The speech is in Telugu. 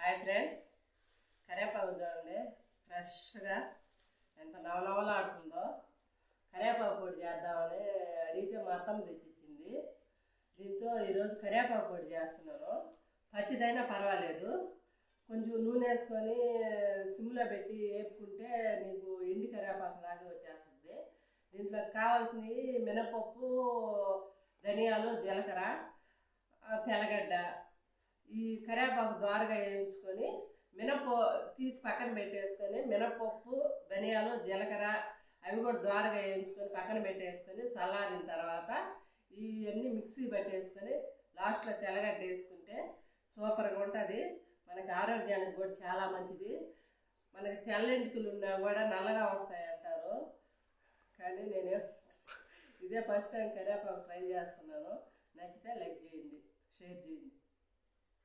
హాయ్ ఫ్రెండ్స్, కరివేపాకు చూడండి ఫ్రెష్గా ఎంత నవనవలాడుతుందో. కరివేపాకు పొడి చేద్దామని అడిగితే మా అత్తమ్మ తెచ్చిచ్చింది. దీంతో ఈరోజు కరివేపాకు పొడి చేస్తున్నాను. పచ్చిదైనా పర్వాలేదు, కొంచెం నూనె వేసుకొని సిమ్లో పెట్టి వేపుకుంటే నీకు ఎండి కరివేపాకు లాగా వచ్చేస్తుంది. దీంట్లో కావాల్సినవి మినపప్పు, ధనియాలు, జీలకర్ర, తెల్లగడ్డ. ఈ కరివేపాకు దోరగా వేయించుకొని తీసి పక్కన పెట్టేసుకొని మినపప్పు, ధనియాలు, జీలకర్ర అవి కూడా దోరగా వేయించుకొని పక్కన పెట్టేసుకొని చల్లారిన తర్వాత ఇవన్నీ మిక్సీ పట్టేసుకొని లాస్ట్లో తెల్లగడ్డ వేసుకుంటే సూపర్గా ఉంటుంది. మనకి ఆరోగ్యానికి కూడా చాలా మంచిది. మనకి తెల్లెంటుకలు ఉన్నా కూడా నల్లగా వస్తాయి అంటారు, కానీ నేను ఇదే ఫస్ట్ టైం కరివేపాకు ట్రై చేస్తున్నాను. నచ్చితే లైక్ చేయండి, షేర్ చేయండి.